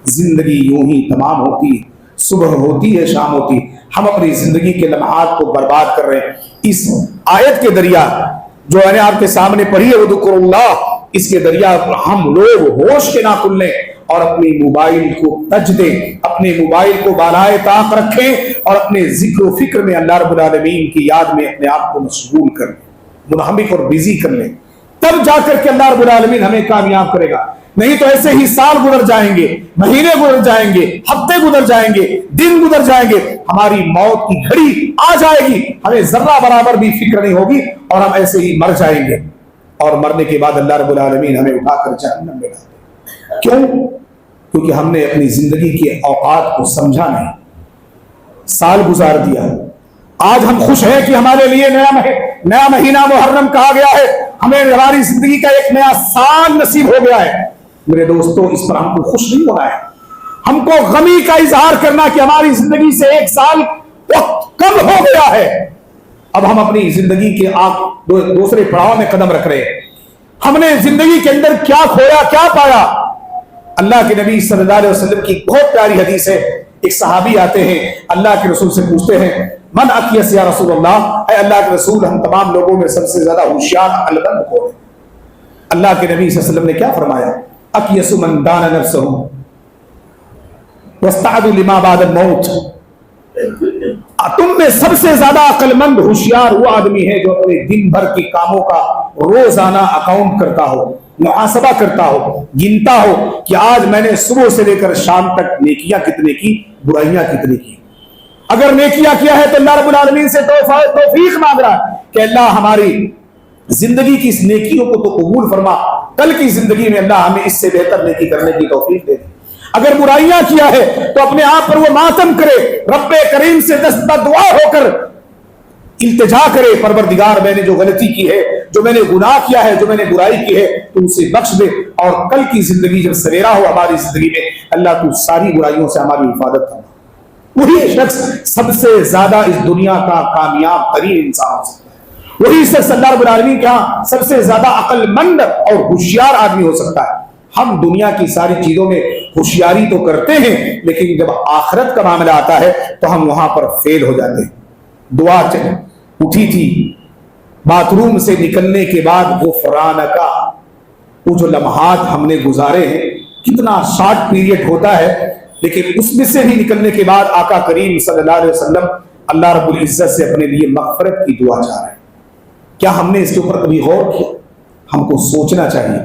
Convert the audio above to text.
زندگی یوں ہی تمام ہوتی ہے، صبح ہوتی ہے شام ہوتی ہے، ہم اپنی زندگی کے لمحات کو برباد کر رہے ہیں۔ اس آیت کے دریا جو میں نے آپ کے سامنے پڑھی ہے وذکر اللہ، اس کے دریا ہم لوگ ہوش کے نہ کھلیں اور اپنی موبائل کو تج دیں، اپنے موبائل کو بالائے طاق رکھیں اور اپنے ذکر و فکر میں اللہ رب العالمین کی یاد میں اپنے آپ کو مشغول کر لیں، منہمک اور بزی کر لیں، تب جا کر کے اللہ رب العالمین ہمیں کامیاب کرے گا۔ نہیں تو ایسے ہی سال گزر جائیں گے، مہینے گزر جائیں گے، ہفتے گزر جائیں گے، دن گزر جائیں گے، ہماری موت کی گھڑی آ جائے گی، ہمیں ذرہ برابر بھی فکر نہیں ہوگی اور ہم ایسے ہی مر جائیں گے، اور مرنے کے بعد اللہ رب العالمین ہمیں اٹھا کر جہنم میں ڈال دے۔ کیوں؟ کیونکہ ہم نے اپنی زندگی کے اوقات کو سمجھا نہیں، سال گزار دیا۔ آج ہم خوش ہیں کہ ہمارے لیے نیا مہینہ محرم کہا گیا ہے، ہمیں ہماری زندگی کا ایک نیا سال نصیب ہو گیا ہے۔ میرے دوستو، اس پر ہم کو خوش نہیں ہونا ہے، ہم کو غمی کا اظہار کرنا کہ ہماری زندگی سے ایک سال وقت کم ہو گیا ہے۔ اب ہم اپنی زندگی کے دوسرے پڑاؤ میں قدم رکھ رہے ہیں۔ ہم نے زندگی کے اندر کیا کھویا، کیا پایا؟ اللہ کے نبی صلی اللہ علیہ وسلم کی بہت پیاری حدیث ہے۔ ایک صحابی آتے ہیں، اللہ کے رسول سے پوچھتے ہیں من اکیس یا رسول اللہ، اے اللہ کے رسول، ہم تمام لوگوں میں سب سے زیادہ ہوشیار عقل مند کون ہے؟ اللہ کے نبی صلی اللہ علیہ وسلم نے کیا فرمایا؟ اکیس من دان نفسہ واستعد لما بعد الموت، تم میں سب سے زیادہ عقل مند ہوشیار وہ آدمی ہے جو اپنے دن بھر کے کاموں کا روزانہ اکاؤنٹ کرتا ہو، محاسبہ کرتا ہو، گنتا ہو کہ آج میں نے صبح سے لے کر شام تک نیکیاں کتنے کی، برائیاں کتنے کی۔ اگر نیکیاں کیا ہے تو اللہ رب العالمین سے توفیق مانگ رہا ہے کہ اللہ ہماری زندگی کی اس نیکیوں کو تو قبول فرما، کل کی زندگی میں اللہ ہمیں اس سے بہتر نیکی کرنے کی توفیق دے دے۔ اگر برائیاں کیا ہے تو اپنے آپ پر وہ ماتم کرے، رب کریم سے دعا ہو کر التجا کرے، پروردگار میں نے جو غلطی کی ہے، جو میں نے گناہ کیا ہے، جو میں نے برائی کی ہے، تو اسے بخش دے، اور کل کی زندگی جب سویرا ہو ہماری زندگی میں، اللہ تو ساری برائیوں سے ہماری حفاظت کرنا۔ وہی شخص سب سے زیادہ اس دنیا کا کامیاب ترین انسان ہو سکتا ہے، وہی شخص اللہ رب العالمین کے ہاں سب سے زیادہ عقل مند اور ہوشیار آدمی ہو سکتا ہے۔ ہم دنیا کی ساری چیزوں میں ہوشیاری تو کرتے ہیں، لیکن جب آخرت کا معاملہ آتا ہے تو ہم وہاں پر فیل ہو جاتے ہیں۔ دعا اٹھی تھی باتھ روم سے نکلنے کے بعد، غفرانک، وہ جو لمحات ہم نے گزارے ہیں، کتنا شارٹ پیریڈ ہوتا ہے، لیکن اس میں سے بھی نکلنے کے بعد آقا کریم صلی اللہ علیہ وسلم اللہ رب العزت سے اپنے لیے مغفرت کی دعا چاہ رہے ہیں۔ کیا ہم نے اس کے اوپر کبھی غور کیا؟ ہم کو سوچنا چاہیے